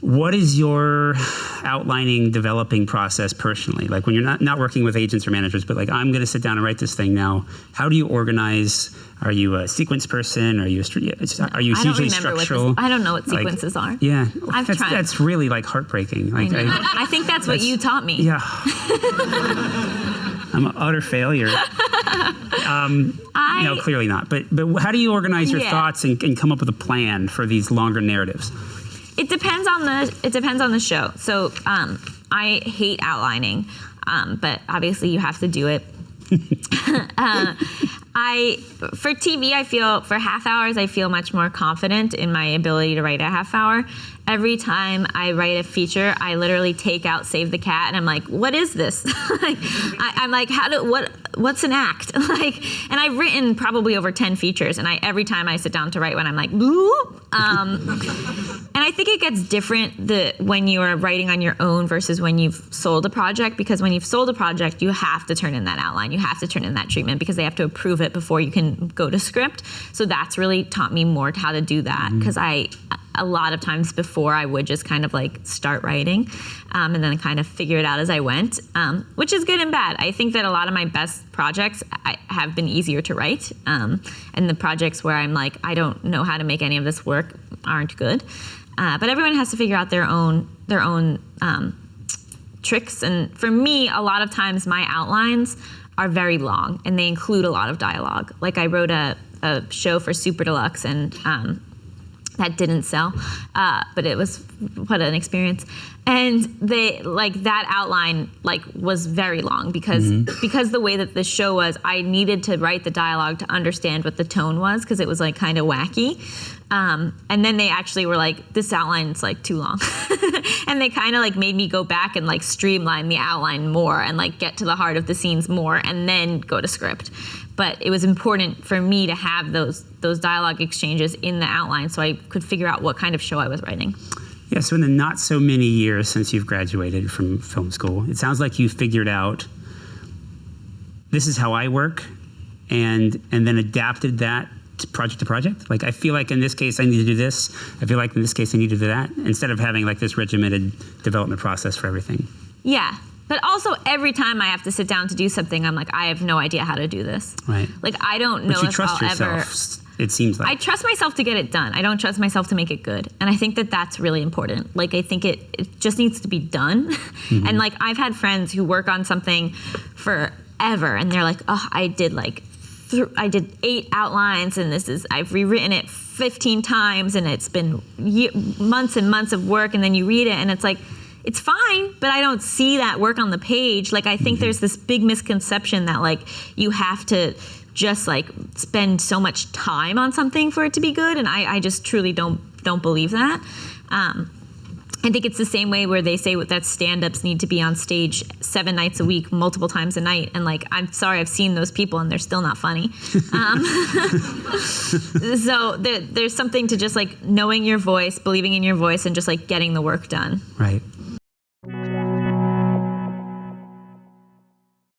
What is your outlining, developing process personally? Like when you're not working with agents or managers, but like, I'm going to sit down and write this thing now. How do you organize? Are you a sequence person? Are you hugely structural? I don't know what sequences are. Yeah. I've tried. That's really like heartbreaking. Like, I think that's what you taught me. Yeah. I'm an utter failure. No, clearly not. But how do you organize your thoughts and come up with a plan for these longer narratives? It depends on the show. So I hate outlining, but obviously you have to do it. For TV, I feel for half hours, I feel much more confident in my ability to write a half hour. Every time I write a feature, I literally take out Save the Cat, and I'm like, what is this? I'm like, what's an act? And I've written probably over 10 features, and every time I sit down to write one, I'm like, bloop. And I think it gets different when you are writing on your own versus when you've sold a project, because when you've sold a project, you have to turn in that outline, you have to turn in that treatment, because they have to approve it before you can go to script. So that's really taught me more how to do that, because a lot of times before I would just kind of like start writing and then kind of figure it out as I went, which is good and bad. I think that a lot of my best projects have been easier to write, and the projects where I'm like, I don't know how to make any of this work aren't good. But everyone has to figure out their own tricks. And for me, a lot of times my outlines are very long and they include a lot of dialogue. Like I wrote a show for Super Deluxe, and that didn't sell, but it was what an experience. And that outline was very long because the way that the show was, I needed to write the dialogue to understand what the tone was, because it was like kind of wacky. And then they actually were like, this outline's like too long. And they kind of like made me go back and like streamline the outline more and like get to the heart of the scenes more and then go to script. But it was important for me to have those dialogue exchanges in the outline so I could figure out what kind of show I was writing. Yeah, so in the not so many years since you've graduated from film school, it sounds like you figured out, this is how I work, and then adapted that to project. Like, I feel like in this case I need to do this. I feel like in this case I need to do that, instead of having like this regimented development process for everything. Yeah. But also every time I have to sit down to do something, I'm like, I have no idea how to do this. Right. Like, I don't know but you if trust I'll yourself, it seems like. I trust myself to get it done. I don't trust myself to make it good. And I think that that's really important. Like, I think it just needs to be done. Mm-hmm. And like, I've had friends who work on something forever and they're like, oh, I did 8 outlines and I've rewritten it 15 times and it's been months and months of work, and then you read it and it's like, it's fine, but I don't see that work on the page. Like, I think there's this big misconception that like you have to just like spend so much time on something for it to be good, and I just truly don't believe that. I think it's the same way where they say that stand-ups need to be on stage 7 nights a week, multiple times a night, and like, I'm sorry, I've seen those people and they're still not funny. So there's something to just like knowing your voice, believing in your voice, and just like getting the work done. Right.